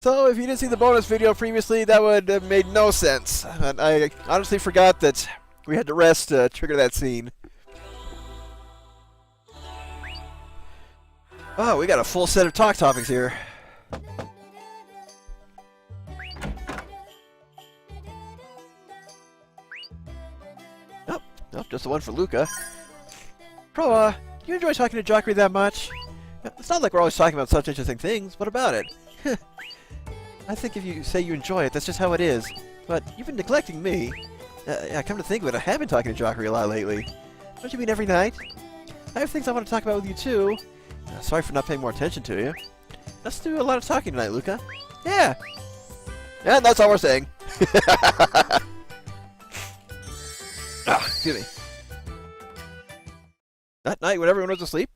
So, if you didn't see the bonus video previously, that would have made no sense. And I honestly forgot that we had to rest to trigger that scene. Oh, we got a full set of talk topics here. Nope, just the one for Luca. Pro, do you enjoy talking to Jockery that much? It's not like we're always talking about such interesting things. What about it? I think if you say you enjoy it, that's just how it is. But you've been neglecting me. Yeah, come to think of it, I have been talking to Jockery a lot lately. Don't you mean every night? I have things I want to talk about with you too. Sorry for not paying more attention to you. Let's do a lot of talking tonight, Luca. Yeah! And that's all we're saying. Excuse me. That night when everyone was asleep?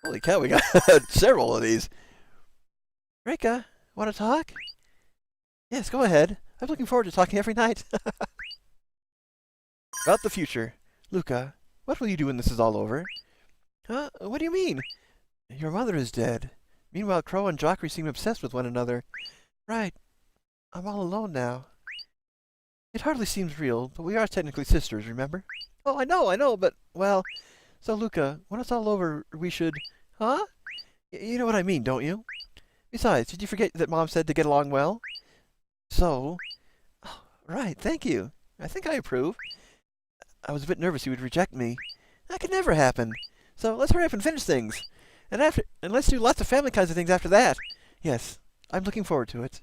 Holy cow, we got several of these. Rika, want to talk? Yes, go ahead. I'm looking forward to talking every night. About the future. Luca, what will you do when this is all over? Huh? What do you mean? Your mother is dead. Meanwhile, Crow and Jockery seem obsessed with one another. Right. I'm all alone now. It hardly seems real, but we are technically sisters, remember? Oh, I know, but, well... So, Luca, when it's all over, we should... Huh? You know what I mean, don't you? Besides, did you forget that Mom said to get along well? So... Oh, right, thank you. I think I approve. I was a bit nervous you would reject me. That could never happen. So, let's hurry up and finish things. And let's do lots of family kinds of things after that. Yes, I'm looking forward to it.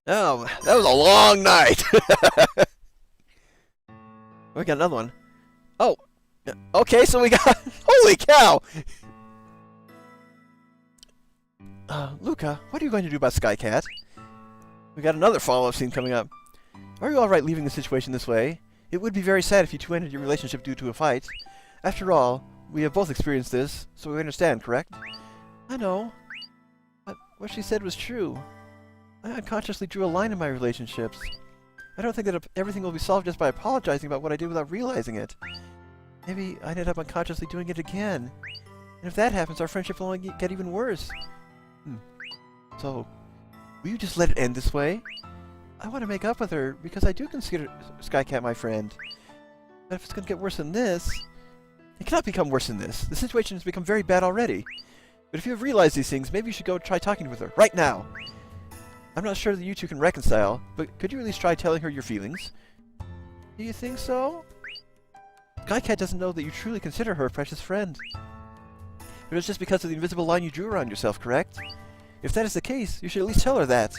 Oh, that was a long night. We got another one. Oh, okay, so we got... Holy cow! Luca, what are you going to do about Skycat? We got another follow-up scene coming up. Are you alright leaving the situation this way? It would be very sad if you two ended your relationship due to a fight. After all, we have both experienced this, so we understand, correct? I know. But what she said was true. I unconsciously drew a line in my relationships. I don't think that everything will be solved just by apologizing about what I did without realizing it. Maybe I ended up unconsciously doing it again. And if that happens, our friendship will only get even worse. So, will you just let it end this way? I want to make up with her because I do consider Skycat my friend. But if it's going to get worse than this... It cannot become worse than this. The situation has become very bad already. But if you have realized these things, maybe you should go try talking with her right now. I'm not sure that you two can reconcile, but could you at least try telling her your feelings? Do you think so? Skycat doesn't know that you truly consider her a precious friend. But it's just because of the invisible line you drew around yourself, correct? If that is the case, you should at least tell her that.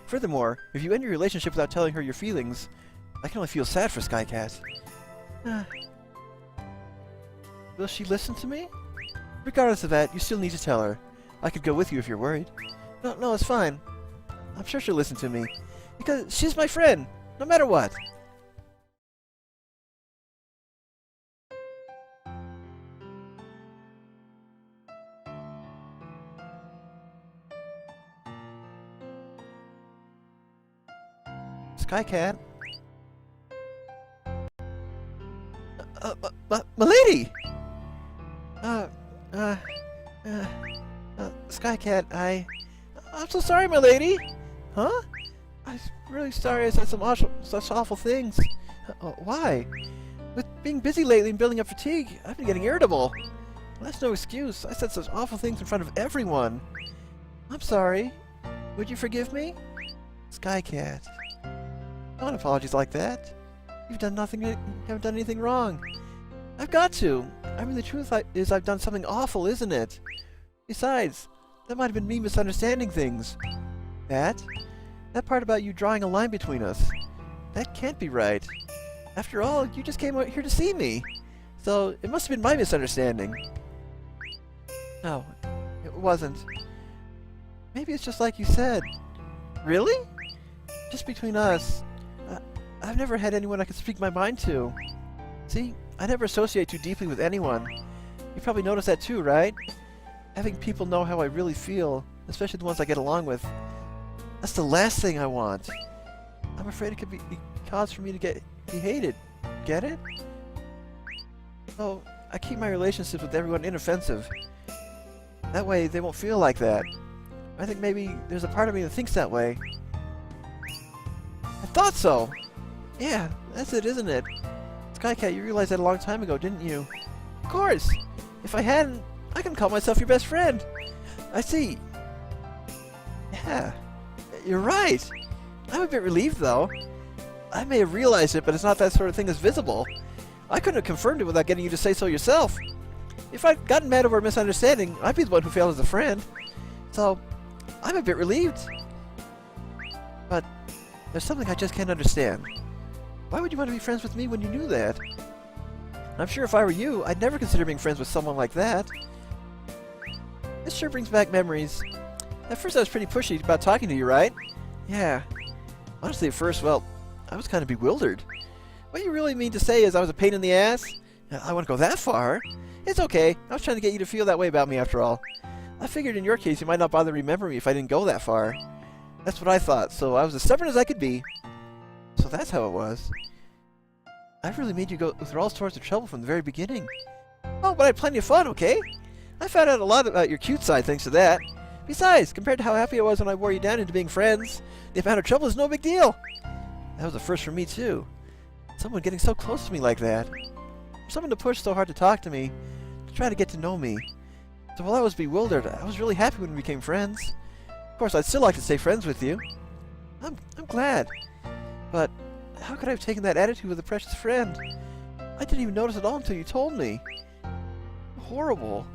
Furthermore, if you end your relationship without telling her your feelings, I can only feel sad for Skycat. Will she listen to me? Regardless of that, you still need to tell her. I could go with you if you're worried. No, it's fine. I'm sure she'll listen to me. Because she's my friend, no matter what. Skycat? Milady! Skycat, I'm so sorry, milady! Huh? I'm really sorry I said such awful things. Why? With being busy lately and building up fatigue, I've been getting irritable. Well, that's no excuse. I said such awful things in front of everyone. I'm sorry. Would you forgive me? Skycat. Don't want apologies like that. You've done nothing. You haven't done anything wrong. I've got to. I mean, the truth is I've done something awful, isn't it? Besides, that might have been me misunderstanding things. That part about you drawing a line between us. That can't be right. After all, you just came out here to see me. So, it must have been my misunderstanding. No, it wasn't. Maybe it's just like you said. Really? Just between us. I've never had anyone I could speak my mind to. See, I never associate too deeply with anyone. You probably noticed that too, right? Having people know how I really feel, especially the ones I get along with, that's the last thing I want. I'm afraid it could be cause for me to be hated. Get it? Oh, I keep my relationships with everyone inoffensive. That way, they won't feel like that. I think maybe there's a part of me that thinks that way. I thought so! Yeah, that's it, isn't it? Skycat, you realized that a long time ago, didn't you? Of course! If I hadn't, I can call myself your best friend! I see. Yeah, you're right! I'm a bit relieved, though. I may have realized it, but it's not that sort of thing that's visible. I couldn't have confirmed it without getting you to say so yourself. If I'd gotten mad over a misunderstanding, I'd be the one who failed as a friend. So, I'm a bit relieved. But there's something I just can't understand. Why would you want to be friends with me when you knew that? I'm sure if I were you, I'd never consider being friends with someone like that. This sure brings back memories. At first I was pretty pushy about talking to you, right? Yeah. Honestly, at first, well, I was kind of bewildered. What you really mean to say is I was a pain in the ass? I wouldn't go that far. It's okay. I was trying to get you to feel that way about me after all. I figured in your case you might not bother to remember me if I didn't go that far. That's what I thought, so I was as stubborn as I could be. So that's how it was. I really made you go through all sorts of trouble from the very beginning. Oh, but I had plenty of fun, okay? I found out a lot about your cute side thanks to that. Besides, compared to how happy I was when I wore you down into being friends, the amount of trouble is no big deal. That was a first for me, too. Someone getting so close to me like that. Someone to push so hard to talk to me, to try to get to know me. So while I was bewildered, I was really happy when we became friends. Of course, I'd still like to stay friends with you. I'm glad. But how could I have taken that attitude with a precious friend? I didn't even notice at all until you told me. Horrible.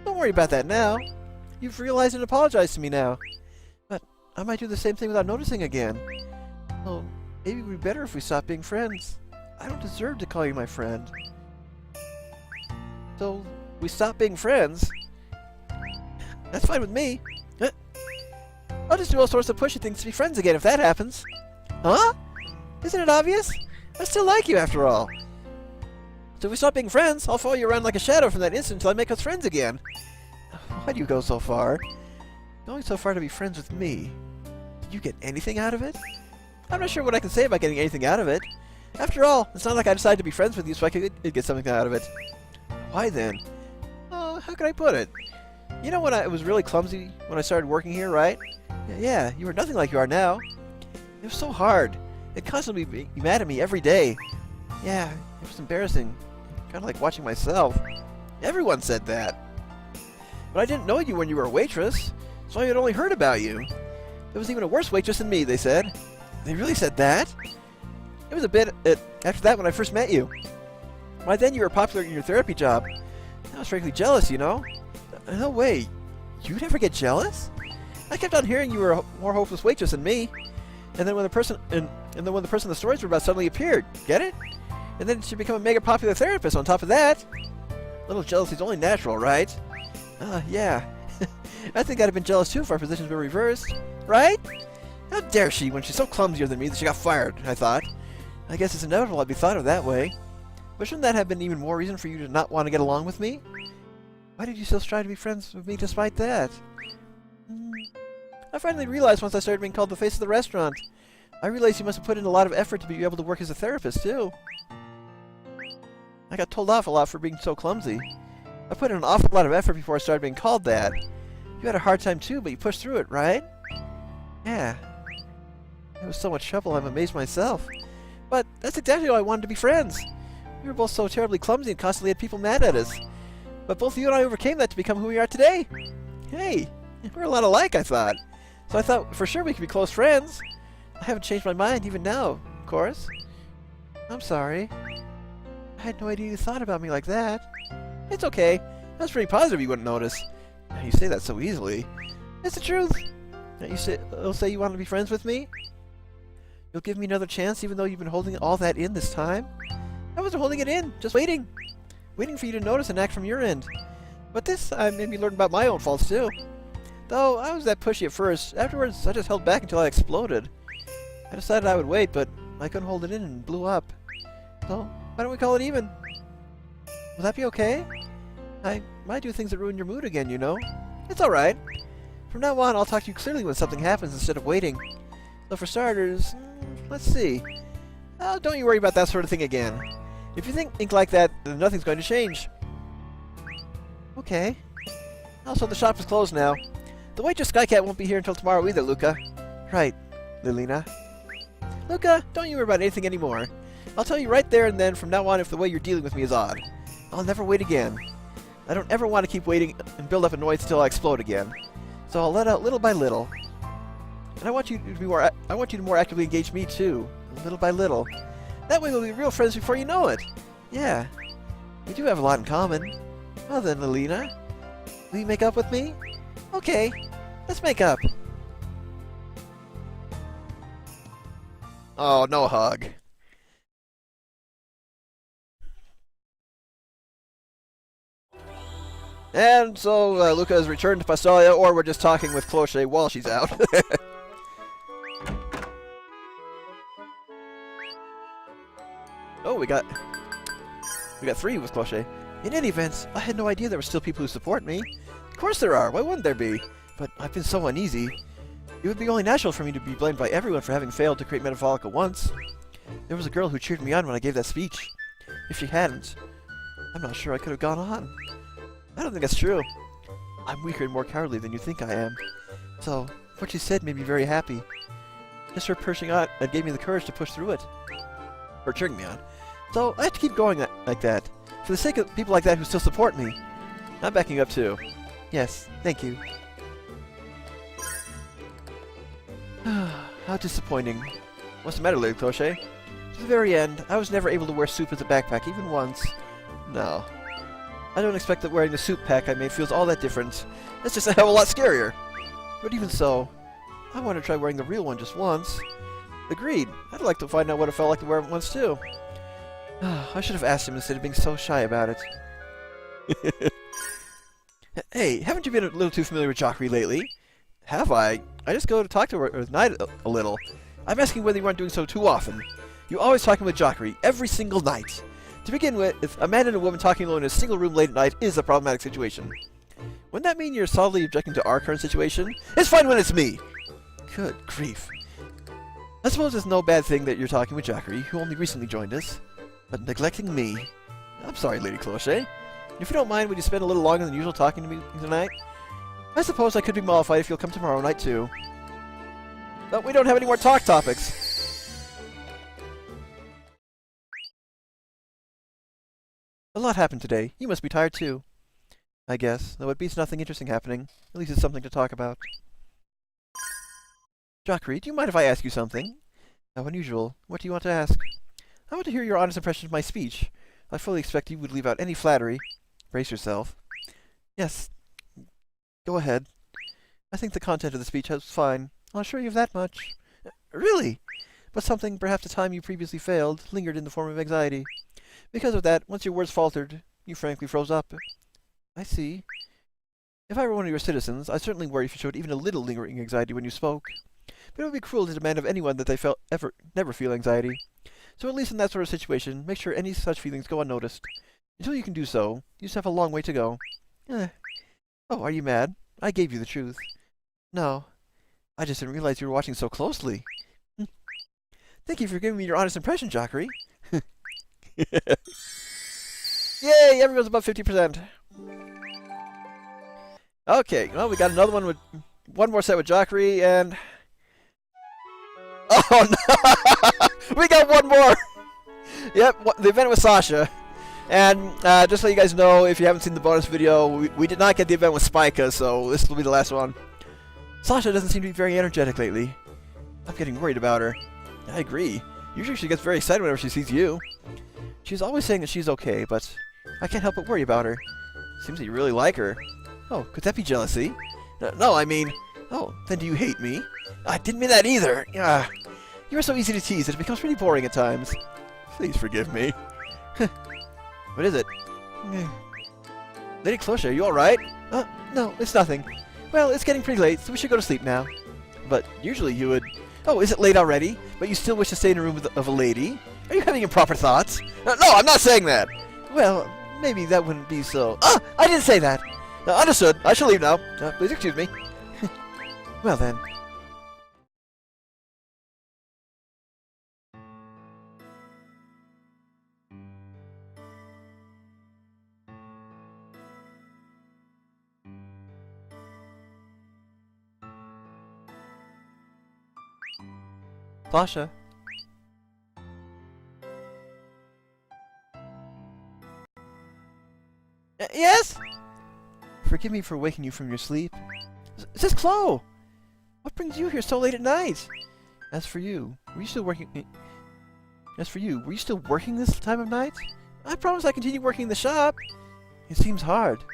Don't worry about that now. You've realized and apologized to me now. But I might do the same thing without noticing again. Well, maybe it would be better if we stopped being friends. I don't deserve to call you my friend. So, we stop being friends? That's fine with me. I'll just do all sorts of pushy things to be friends again if that happens. Huh? Isn't it obvious? I still like you after all. So if we stop being friends, I'll follow you around like a shadow from that instant until I make us friends again. Why do you go so far? Going so far to be friends with me. Did you get anything out of it? I'm not sure what I can say about getting anything out of it. After all, it's not like I decided to be friends with you so I could get something out of it. Why then? How could I put it? You know when I was really clumsy when I started working here, right? Yeah, you were nothing like you are now. It was so hard. It constantly be mad at me every day. Yeah, it was embarrassing. Kind of like watching myself. Everyone said that. But I didn't know you when you were a waitress, so I had only heard about you. There was even a worse waitress than me, they said. They really said that? It was a bit after that when I first met you. By then you were popular in your therapy job. I was frankly jealous, you know? No way. You'd ever get jealous? I kept on hearing you were a more hopeless waitress than me. And then when the person the stories were about suddenly appeared, get it? And then she became a mega popular therapist on top of that. A little jealousy's only natural, right? Yeah. I think I'd have been jealous too if our positions were reversed, right? How dare she when she's so clumsier than me that she got fired, I thought. I guess it's inevitable I'd be thought of that way. But shouldn't that have been even more reason for you to not want to get along with me? Why did you still strive to be friends with me despite that? I finally realized once I started being called the face of the restaurant. I realized you must have put in a lot of effort to be able to work as a therapist, too. I got told off a lot for being so clumsy. I put in an awful lot of effort before I started being called that. You had a hard time, too, but you pushed through it, right? Yeah. It was so much trouble, I'm amazed myself. But that's exactly why I wanted to be friends. We were both so terribly clumsy and constantly had people mad at us. But both you and I overcame that to become who we are today. Hey, we're a lot alike, I thought. So I thought for sure we could be close friends. I haven't changed my mind even now, of course. I'm sorry. I had no idea you thought about me like that. It's okay. That's pretty positive you wouldn't notice. You say that so easily. It's the truth. You'll say you want to be friends with me? You'll give me another chance even though you've been holding all that in this time? I wasn't holding it in, just waiting. Waiting for you to notice and act from your end. But this time made me learn about my own faults too. Though I was that pushy at first, afterwards I just held back until I exploded. I decided I would wait, but I couldn't hold it in and blew up. So, why don't we call it even? Will that be okay? I might do things that ruin your mood again, you know? It's alright. From now on, I'll talk to you clearly when something happens instead of waiting. So for starters, let's see. Don't you worry about that sort of thing again. If you think like that, then nothing's going to change. Okay. Also, the shop is closed now. The waitress Skycat won't be here until tomorrow either, Luca. Right, Lilina. Luca, don't you worry about anything anymore. I'll tell you right there and then from now on if the way you're dealing with me is odd. I'll never wait again. I don't ever want to keep waiting and build up annoyance until I explode again. So I'll let out little by little. And I want you to more actively engage me too, little by little. That way we'll be real friends before you know it. Yeah, we do have a lot in common. Well then, Lilina, will you make up with me? Okay, let's make up. Oh, no hug. And so Luca has returned to Pastalia, or we're just talking with Cloche while she's out. Oh, we got 3 with Cloche. In any event, I had no idea there were still people who support me. Of course there are, why wouldn't there be? But I've been so uneasy. It would be only natural for me to be blamed by everyone for having failed to create Metabolica once. There was a girl who cheered me on when I gave that speech. If she hadn't, I'm not sure I could have gone on. I don't think that's true. I'm weaker and more cowardly than you think I am. So, what she said made me very happy. Just her pushing on and gave me the courage to push through it. Or cheering me on. So, I have to keep going like that. For the sake of people like that who still support me. I'm backing up too. Yes, thank you. How disappointing. What's the matter, Lady Cloche? To the very end, I was never able to wear soup as a backpack, even once. No. I don't expect that wearing the soup pack I made feels all that different. It's just a hell of a lot scarier. But even so, I want to try wearing the real one just once. Agreed. I'd like to find out what it felt like to wear it once too. I should have asked him instead of being so shy about it. Hey, haven't you been a little too familiar with Jackery lately? Have I? I just go to talk to her at night a little. I'm asking whether you aren't doing so too often. You're always talking with Jackery, every single night. To begin with, if a man and a woman talking alone in a single room late at night is a problematic situation. Wouldn't that mean you're solidly objecting to our current situation? It's fine when it's me! Good grief. I suppose it's no bad thing that you're talking with Jackery, who only recently joined us. But neglecting me? I'm sorry, Lady Cloche. If you don't mind, would you spend a little longer than usual talking to me tonight? I suppose I could be mollified if you'll come tomorrow night too. But we don't have any more talk topics. A lot happened today. You must be tired too. I guess, though it beats nothing interesting happening. At least it's something to talk about. Jackery, do you mind if I ask you something? How unusual. What do you want to ask? I want to hear your honest impression of my speech. I fully expect you would leave out any flattery. Brace yourself. Yes. Go ahead. I think the content of the speech was fine. I'll assure you of that much. Really? But something, perhaps the time you previously failed, lingered in the form of anxiety. Because of that, once your words faltered, you frankly froze up. I see. If I were one of your citizens, I'd certainly worry if you showed even a little lingering anxiety when you spoke. But it would be cruel to demand of anyone that they never feel anxiety. So at least in that sort of situation, make sure any such feelings go unnoticed. Until you can do so, you just have a long way to go. Oh, are you mad? I gave you the truth. No. I just didn't realize you were watching so closely. Thank you for giving me your honest impression, Jackery. Yay! Everyone's above 50%. Okay, well, we got another one with... One more set with Jackery, and... Oh, no! We got one more! Yep, the event with Sasha. And just so you guys know, if you haven't seen the bonus video, we did not get the event with Spica, so this will be the last one. Sasha doesn't seem to be very energetic lately. I'm getting worried about her. I agree. Usually she gets very excited whenever she sees you. She's always saying that she's okay, but I can't help but worry about her. Seems that you really like her. Oh, could that be jealousy? No, I mean... Oh, then do you hate me? I didn't mean that either. You are so easy to tease that it becomes pretty boring at times. Please forgive me. What is it? Lady Cloche, are you alright? No, it's nothing. Well, it's getting pretty late, so we should go to sleep now. But usually you would... Oh, is it late already? But you still wish to stay in a room of a lady? Are you having improper thoughts? No, I'm not saying that! Well, maybe that wouldn't be so... I didn't say that! Understood. I shall leave now. Please excuse me. Well then. Sasha? Yes? Forgive me for waking you from your sleep. This is Chloe! What brings you here so late at night? As for you, were you still working this time of night? I promise I continue working in the shop. It seems hard.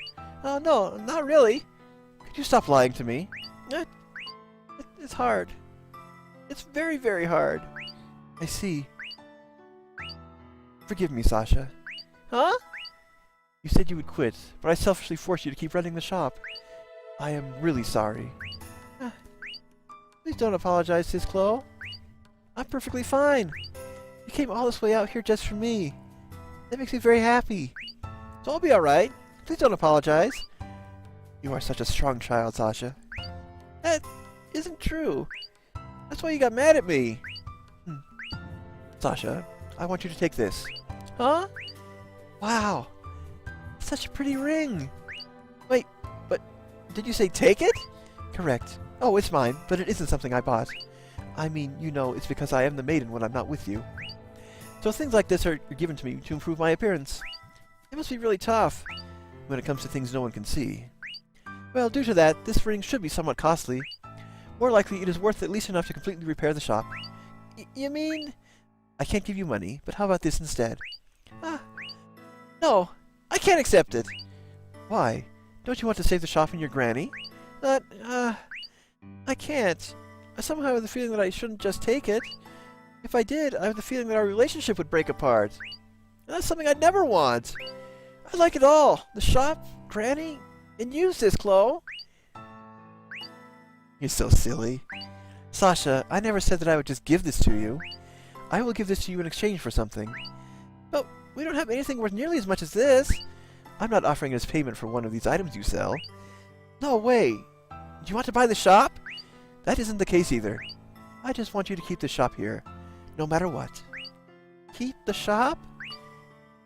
Oh, no, not really. Could you stop lying to me? It's hard. It's very, very hard. I see. Forgive me, Sasha. Huh? You said you would quit, but I selfishly forced you to keep running the shop. I am really sorry. Please don't apologize, Sis Chloe. I'm perfectly fine. You came all this way out here just for me. That makes me very happy. So I'll be alright. Please don't apologize. You are such a strong child, Sasha. That isn't true. That's why you got mad at me. Sasha, I want you to take this. Huh? Wow. Such a pretty ring. Wait, but did you say take it? Correct. Oh, it's mine, but it isn't something I bought. I mean, you know, it's because I am the maiden when I'm not with you. So things like this are given to me to improve my appearance. It must be really tough when it comes to things no one can see. Well, due to that, this ring should be somewhat costly. More likely, it is worth at least enough to completely repair the shop. You mean? I can't give you money, but how about this instead? No, I can't accept it. Why? Don't you want to save the shop and your granny? I can't. I somehow have the feeling that I shouldn't just take it. If I did, I have the feeling that our relationship would break apart. And that's something I'd never want. I like it all. The shop, granny, and you, Sis Chloe. You're so silly. Sasha, I never said that I would just give this to you. I will give this to you in exchange for something. But we don't have anything worth nearly as much as this. I'm not offering it as payment for one of these items you sell. No way. Do you want to buy the shop? That isn't the case either. I just want you to keep the shop here, no matter what. Keep the shop?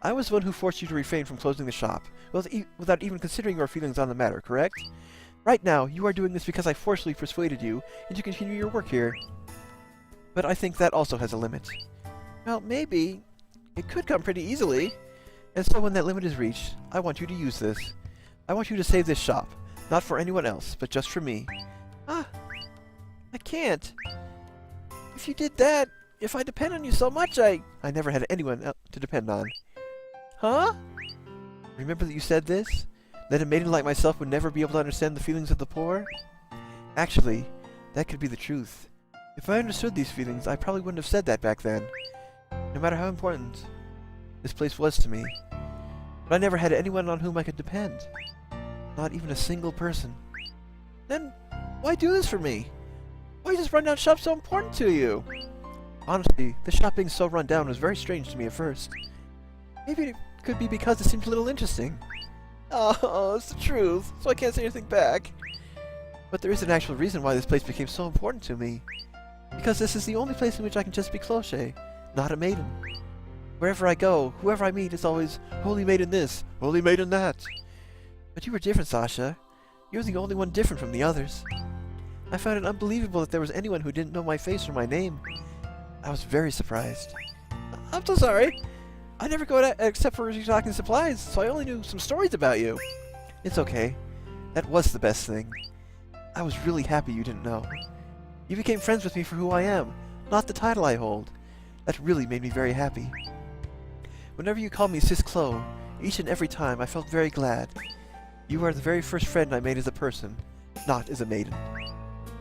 I was the one who forced you to refrain from closing the shop, without even considering your feelings on the matter, correct? Right now, you are doing this because I forcefully persuaded you to continue your work here. But I think that also has a limit. Well, maybe. It could come pretty easily. And so when that limit is reached, I want you to use this. I want you to save this shop. Not for anyone else, but just for me. I can't. If you did that, if I depend on you so much, I never had anyone else to depend on. Huh? Remember that you said this? That a maiden like myself would never be able to understand the feelings of the poor? Actually, that could be the truth. If I understood these feelings, I probably wouldn't have said that back then. No matter how important this place was to me. But I never had anyone on whom I could depend. Not even a single person. Then, why do this for me? Why is this rundown shop so important to you? Honestly, the shop being so run down was very strange to me at first. Maybe it could be because it seemed a little interesting. Oh, it's the truth, so I can't say anything back. But there is an actual reason why this place became so important to me. Because this is the only place in which I can just be cloche, not a maiden. Wherever I go, whoever I meet is always, Holy Maiden this, Holy Maiden that. But you were different, Sasha. You're the only one different from the others. I found it unbelievable that there was anyone who didn't know my face or my name. I was very surprised. I'm so sorry. I never go out except for restocking supplies, so I only knew some stories about you. It's okay. That was the best thing. I was really happy you didn't know. You became friends with me for who I am, not the title I hold. That really made me very happy. Whenever you called me Sis Chloe, each and every time I felt very glad. You are the very first friend I made as a person, not as a maiden.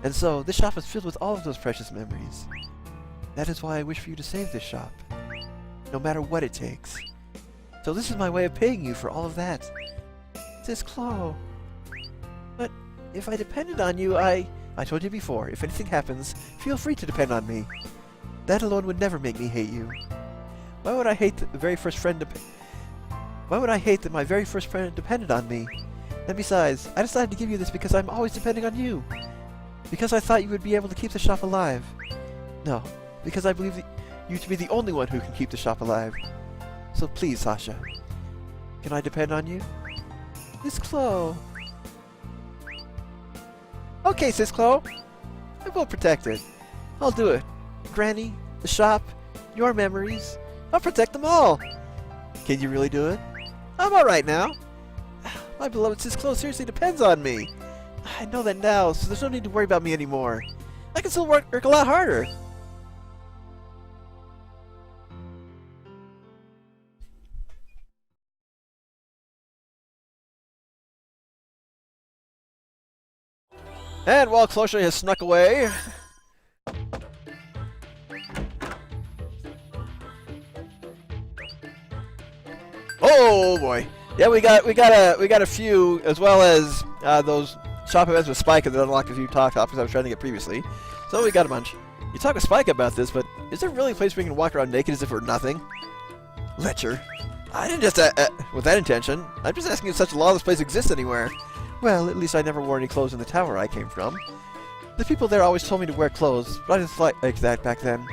And so, this shop is filled with all of those precious memories. That is why I wish for you to save this shop, no matter what it takes. So this is my way of paying you for all of that. Sis Chloe. But if I depended on you, I told you before, if anything happens, feel free to depend on me. That alone would never make me hate you. Why would I hate that my very first friend depended on me? And besides, I decided to give you this because I'm always depending on you. Because I thought you would be able to keep the shop alive. No, because I believe you to be the only one who can keep the shop alive. So please, Sasha, can I depend on you? Sis Chloe. Okay, Sis Chloe. I will protect it. I'll do it. Granny, the shop, your memories. I'll protect them all. Can you really do it? I'm alright now. My beloved sis clothes seriously depends on me. I know that now, so there's no need to worry about me anymore. I can still work a lot harder. And while Cloche has snuck away, oh boy! Yeah, we got a few, as well as those shop events with Spike that unlocked a few talk topics I was trying to get previously. So we got a bunch. You talk with Spike about this, but is there really a place where you can walk around naked as if we're nothing? Letcher, I didn't just with that intention. I'm just asking if such a lawless place exists anywhere. Well, at least I never wore any clothes in the tower I came from. The people there always told me to wear clothes, but I didn't like that back then.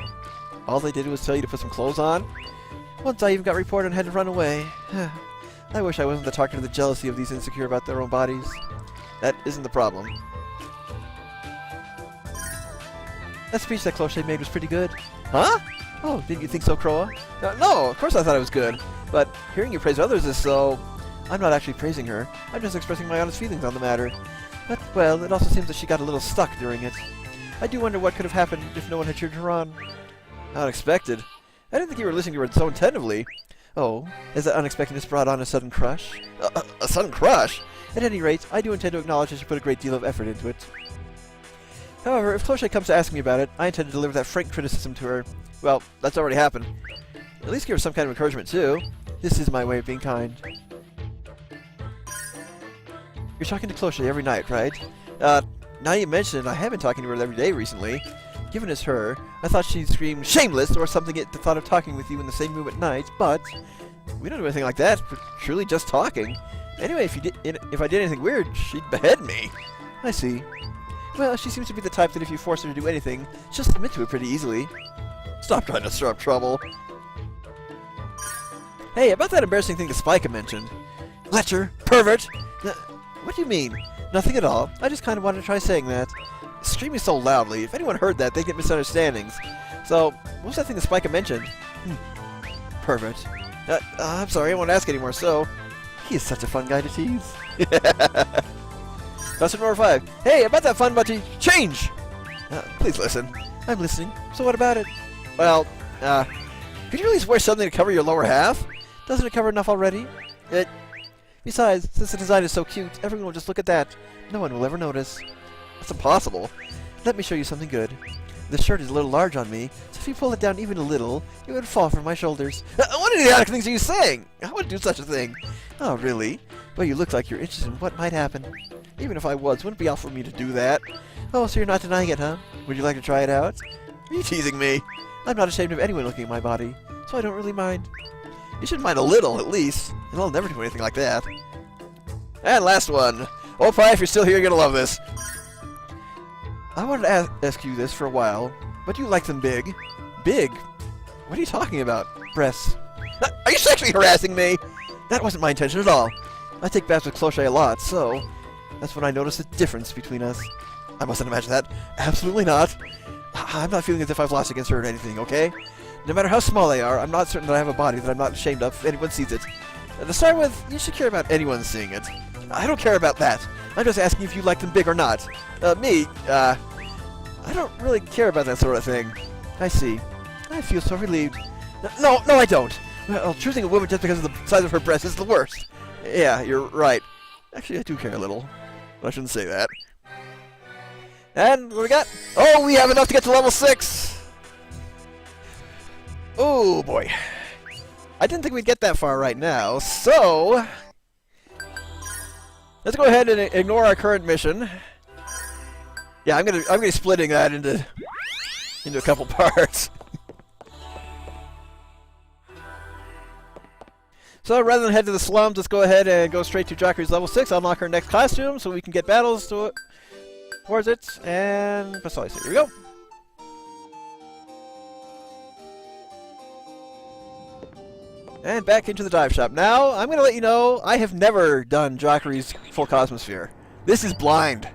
All they did was tell you to put some clothes on. Once I even got reported and had to run away. I wish I wasn't the target of the jealousy of these insecure about their own bodies. That isn't the problem. That speech that Cloche made was pretty good. Huh? Oh, didn't you think so, Croa? No, of course I thought it was good. But hearing you praise others is so... I'm not actually praising her. I'm just expressing my honest feelings on the matter. But, well, it also seems that she got a little stuck during it. I do wonder what could have happened if no one had cheered her on. Unexpected. I didn't think you were listening to her so attentively. Oh, has that unexpectedness brought on a sudden crush? A sudden crush? At any rate, I do intend to acknowledge that she put a great deal of effort into it. However, if Cloche comes to ask me about it, I intend to deliver that frank criticism to her. Well, that's already happened. At least give her some kind of encouragement, too. This is my way of being kind. You're talking to Cloche every night, right? Now you mention it, I have been talking to her every day recently. Given it's her, I thought she'd scream shameless or something at the thought of talking with you in the same room at night, but we don't do anything like that. We're truly just talking. Anyway, if I did anything weird, she'd behead me. I see. Well, she seems to be the type that if you force her to do anything, she'll submit to it pretty easily. Stop trying to stir up trouble. Hey, about that embarrassing thing that Spike mentioned. Letcher! Pervert! What do you mean? Nothing at all. I just kind of wanted to try saying that. Screaming so loudly, if anyone heard that, they'd get misunderstandings. So, what was that thing that Spike mentioned? Pervert. I'm sorry, I won't ask anymore, so... He is such a fun guy to tease. Lesson number 5. Hey, about that fun budgie, change! Please listen. I'm listening. So what about it? Well, could you at least wear something to cover your lower half? Doesn't it cover enough already? Besides, since the design is so cute, everyone will just look at that. No one will ever notice. That's impossible. Let me show you something good. The shirt is a little large on me, so if you pull it down even a little, it would fall from my shoulders. What idiotic things are you saying? I wouldn't do such a thing. Oh, really? Well, you look like you're interested in what might happen. Even if I was, wouldn't be out for me to do that. Oh, so you're not denying it, huh? Would you like to try it out? Are you teasing me? I'm not ashamed of anyone looking at my body, so I don't really mind. You should mind a little, at least, and I'll never do anything like that. And last one. Oh, Pie, if you're still here, you're gonna love this. I wanted to ask you this for a while, but you like them big. Big? What are you talking about? Breasts. Are you sexually harassing me? That wasn't my intention at all. I take baths with Cloche a lot, so that's when I noticed the difference between us. I mustn't imagine that. Absolutely not. I'm not feeling as if I've lost against her or anything, okay? No matter how small they are, I'm not certain that I have a body that I'm not ashamed of if anyone sees it. To start with, you should care about anyone seeing it. I don't care about that. I'm just asking if you like them big or not. I don't really care about that sort of thing. I see. I feel so relieved. No, I don't. Well, choosing a woman just because of the size of her breast is the worst. Yeah, you're right. Actually, I do care a little. But I shouldn't say that. And what we got? Oh, we have enough to get to level 6! Oh, boy. I didn't think we'd get that far right now, so... let's go ahead and ignore our current mission. Yeah, I'm gonna be splitting that into a couple parts. So rather than head to the slums, let's go ahead and go straight to Jackery's level 6, unlock her next costume so we can get battles towards it, and that's all I say. Here we go. And back into the dive shop. Now, I'm going to let you know, I have never done Jackery's full Cosmosphere. This is blind.